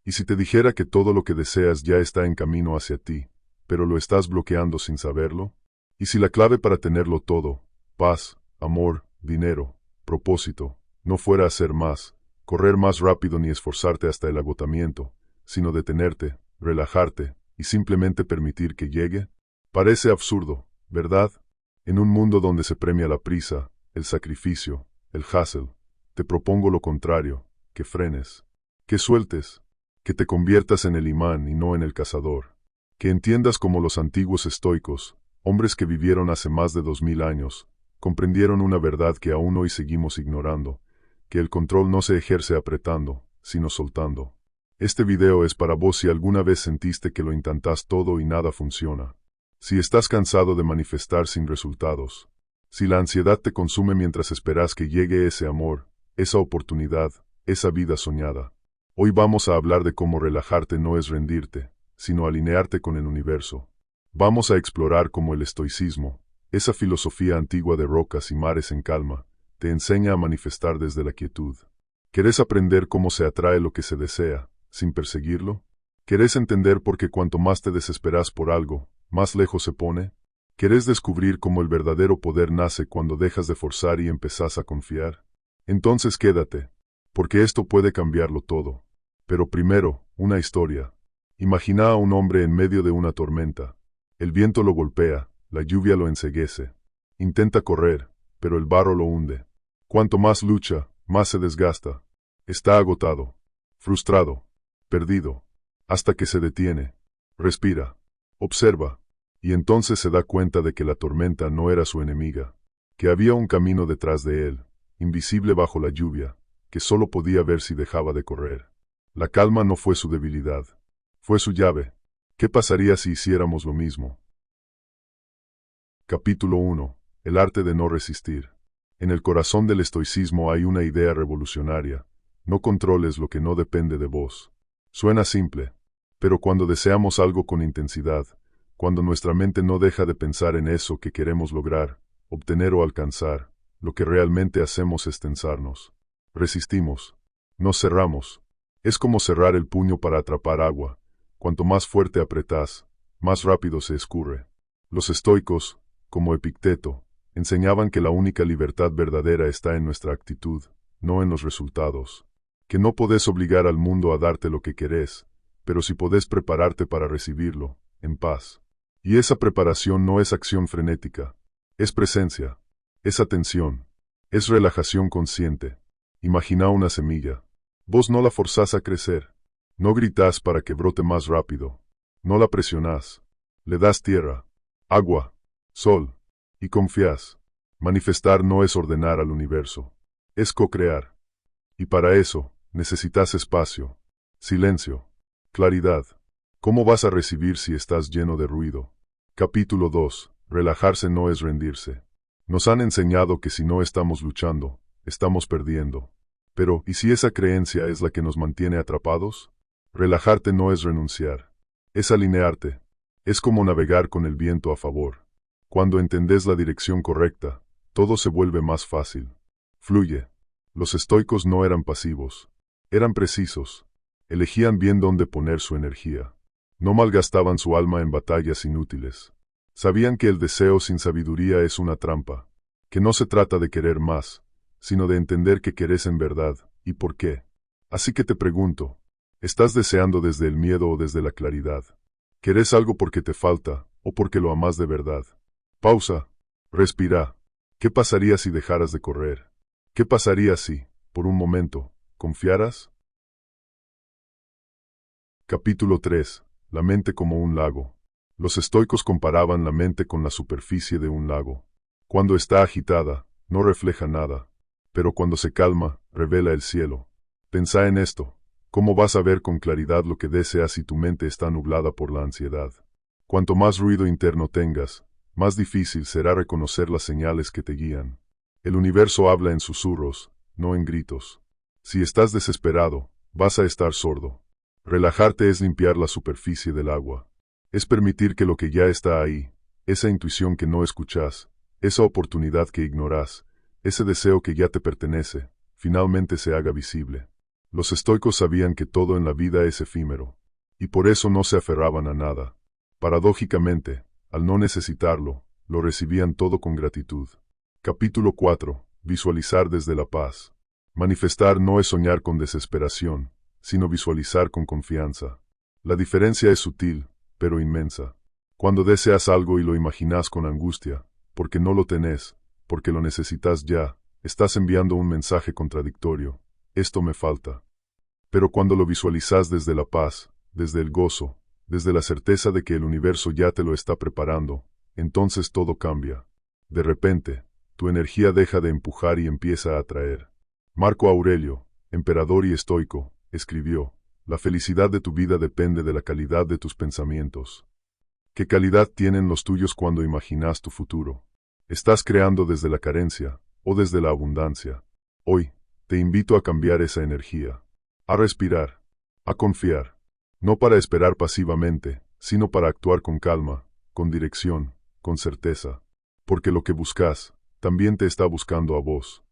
¿Y si te dijera que todo lo que deseas ya está en camino hacia ti, pero lo estás bloqueando sin saberlo? ¿Y si la clave para tenerlo todo, paz, amor, dinero, propósito, no fuera hacer más, correr más rápido ni esforzarte hasta el agotamiento, sino detenerte, relajarte y simplemente permitir que llegue? Parece absurdo, ¿verdad? En un mundo donde se premia la prisa, el sacrificio, el hustle, te propongo lo contrario, que frenes, que sueltes, que te conviertas en el imán y no en el cazador, que entiendas como los antiguos estoicos, hombres que vivieron hace más de 2000 años, comprendieron una verdad que aún hoy seguimos ignorando, que el control no se ejerce apretando, sino soltando. Este video es para vos si alguna vez sentiste que lo intentás todo y nada funciona. Si estás cansado de manifestar sin resultados. Si la ansiedad te consume mientras esperas que llegue ese amor, esa oportunidad, esa vida soñada. Hoy vamos a hablar de cómo relajarte no es rendirte, sino alinearte con el universo. Vamos a explorar cómo el estoicismo, esa filosofía antigua de rocas y mares en calma, te enseña a manifestar desde la quietud. ¿Querés aprender cómo se atrae lo que se desea, sin perseguirlo? ¿Querés entender por qué cuanto más te desesperas por algo, más lejos se pone? ¿Querés descubrir cómo el verdadero poder nace cuando dejas de forzar y empezás a confiar? Entonces quédate, porque esto puede cambiarlo todo. Pero primero, una historia. Imagina a un hombre en medio de una tormenta. El viento lo golpea, la lluvia lo enceguece. Intenta correr, pero el barro lo hunde. Cuanto más lucha, más se desgasta. Está agotado, frustrado, perdido, hasta que se detiene. Respira, observa, y entonces se da cuenta de que la tormenta no era su enemiga, que había un camino detrás de él, invisible bajo la lluvia, que solo podía ver si dejaba de correr. La calma no fue su debilidad, fue su llave. ¿Qué pasaría si hiciéramos lo mismo? Capítulo 1. El arte de no resistir. En el corazón del estoicismo hay una idea revolucionaria. No controles lo que no depende de vos. Suena simple, pero cuando deseamos algo con intensidad, cuando nuestra mente no deja de pensar en eso que queremos lograr, obtener o alcanzar, lo que realmente hacemos es tensarnos. Resistimos. Nos cerramos. Es como cerrar el puño para atrapar agua. Cuanto más fuerte apretás, más rápido se escurre. Los estoicos, como Epicteto, enseñaban que la única libertad verdadera está en nuestra actitud, no en los resultados. Que no podés obligar al mundo a darte lo que querés, pero sí podés prepararte para recibirlo, en paz. Y esa preparación no es acción frenética. Es presencia. Es atención. Es relajación consciente. Imagina una semilla. Vos no la forzás a crecer. No gritás para que brote más rápido. No la presionás. Le das tierra, agua, sol, y confías. Manifestar no es ordenar al universo. Es co-crear. Y para eso, necesitas espacio, silencio, claridad. ¿Cómo vas a recibir si estás lleno de ruido? Capítulo 2. Relajarse no es rendirse. Nos han enseñado que si no estamos luchando, estamos perdiendo. Pero, ¿y si esa creencia es la que nos mantiene atrapados? Relajarte no es renunciar. Es alinearte. Es como navegar con el viento a favor. Cuando entendés la dirección correcta, todo se vuelve más fácil. Fluye. Los estoicos no eran pasivos. Eran precisos. Elegían bien dónde poner su energía. No malgastaban su alma en batallas inútiles. Sabían que el deseo sin sabiduría es una trampa. Que no se trata de querer más, sino de entender qué querés en verdad, y por qué. Así que te pregunto, ¿estás deseando desde el miedo o desde la claridad? ¿Querés algo porque te falta, o porque lo amás de verdad? Pausa. Respira. ¿Qué pasaría si dejaras de correr? ¿Qué pasaría si, por un momento, confiaras? Capítulo 3. La mente como un lago. Los estoicos comparaban la mente con la superficie de un lago. Cuando está agitada, no refleja nada. Pero cuando se calma, revela el cielo. Pensá en esto. ¿Cómo vas a ver con claridad lo que deseas si tu mente está nublada por la ansiedad? Cuanto más ruido interno tengas, más difícil será reconocer las señales que te guían. El universo habla en susurros, no en gritos. Si estás desesperado, vas a estar sordo. Relajarte es limpiar la superficie del agua. Es permitir que lo que ya está ahí, esa intuición que no escuchás, esa oportunidad que ignorás, ese deseo que ya te pertenece, finalmente se haga visible. Los estoicos sabían que todo en la vida es efímero, y por eso no se aferraban a nada. Paradójicamente, al no necesitarlo, lo recibían todo con gratitud. Capítulo 4. Visualizar desde la paz. Manifestar no es soñar con desesperación, sino visualizar con confianza. La diferencia es sutil, pero inmensa. Cuando deseas algo y lo imaginas con angustia, porque no lo tenés, porque lo necesitas ya, estás enviando un mensaje contradictorio. Esto me falta. Pero cuando lo visualizas desde la paz, desde el gozo, desde la certeza de que el universo ya te lo está preparando, entonces todo cambia. De repente, tu energía deja de empujar y empieza a atraer. Marco Aurelio, emperador y estoico, escribió: la felicidad de tu vida depende de la calidad de tus pensamientos. ¿Qué calidad tienen los tuyos cuando imaginas tu futuro? ¿Estás creando desde la carencia o desde la abundancia? Hoy, te invito a cambiar esa energía, a respirar, a confiar, no para esperar pasivamente, sino para actuar con calma, con dirección, con certeza, porque lo que buscas, también te está buscando a vos.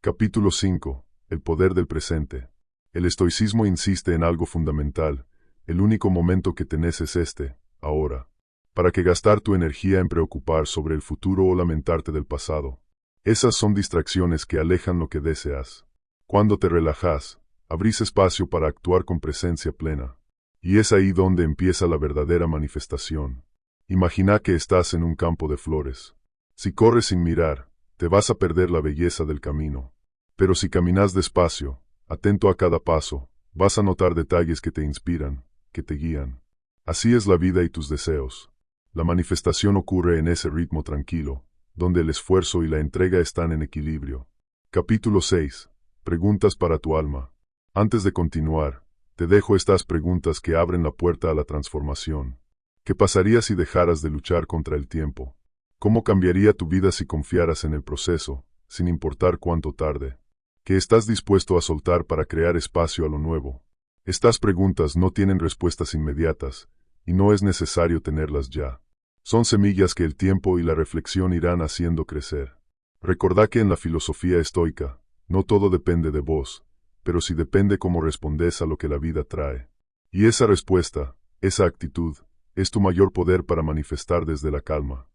Capítulo 5. El poder del presente. El estoicismo insiste en algo fundamental: el único momento que tenés es este, ahora. ¿Para qué gastar tu energía en preocupar sobre el futuro o lamentarte del pasado? Esas son distracciones que alejan lo que deseas. Cuando te relajas, abrís espacio para actuar con presencia plena. Y es ahí donde empieza la verdadera manifestación. Imagina que estás en un campo de flores. Si corres sin mirar, te vas a perder la belleza del camino. Pero si caminas despacio, atento a cada paso, vas a notar detalles que te inspiran, que te guían. Así es la vida y tus deseos. La manifestación ocurre en ese ritmo tranquilo, donde el esfuerzo y la entrega están en equilibrio. Capítulo 6. Preguntas para tu alma. Antes de continuar, te dejo estas preguntas que abren la puerta a la transformación. ¿Qué pasaría si dejaras de luchar contra el tiempo? ¿Cómo cambiaría tu vida si confiaras en el proceso, sin importar cuánto tarde? ¿Qué estás dispuesto a soltar para crear espacio a lo nuevo? Estas preguntas no tienen respuestas inmediatas, y no es necesario tenerlas ya. Son semillas que el tiempo y la reflexión irán haciendo crecer. Recordá que en la filosofía estoica, no todo depende de vos, pero sí depende cómo respondes a lo que la vida trae. Y esa respuesta, esa actitud, es tu mayor poder para manifestar desde la calma.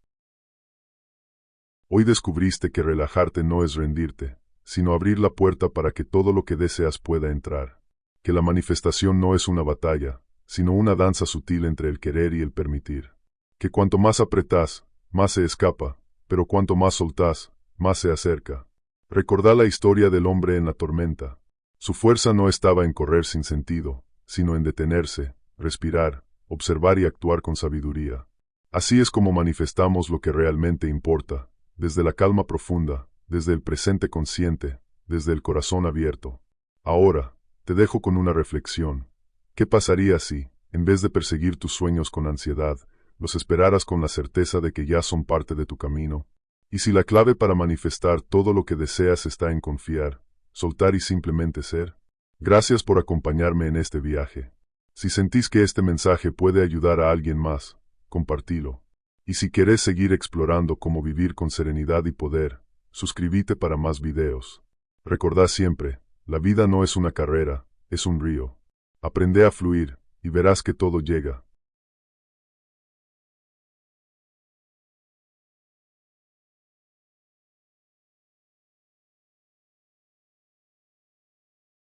Hoy descubriste que relajarte no es rendirte, sino abrir la puerta para que todo lo que deseas pueda entrar. Que la manifestación no es una batalla, sino una danza sutil entre el querer y el permitir. Que cuanto más apretás, más se escapa, pero cuanto más soltás, más se acerca. Recordá la historia del hombre en la tormenta. Su fuerza no estaba en correr sin sentido, sino en detenerse, respirar, observar y actuar con sabiduría. Así es como manifestamos lo que realmente importa, desde la calma profunda, desde el presente consciente, desde el corazón abierto. Ahora, te dejo con una reflexión. ¿Qué pasaría si, en vez de perseguir tus sueños con ansiedad, los esperaras con la certeza de que ya son parte de tu camino? Y si la clave para manifestar todo lo que deseas está en confiar, soltar y simplemente ser. Gracias por acompañarme en este viaje. Si sentís que este mensaje puede ayudar a alguien más, compartilo. Y si querés seguir explorando cómo vivir con serenidad y poder, suscríbete para más videos. Recordá siempre, la vida no es una carrera, es un río. Aprende a fluir, y verás que todo llega.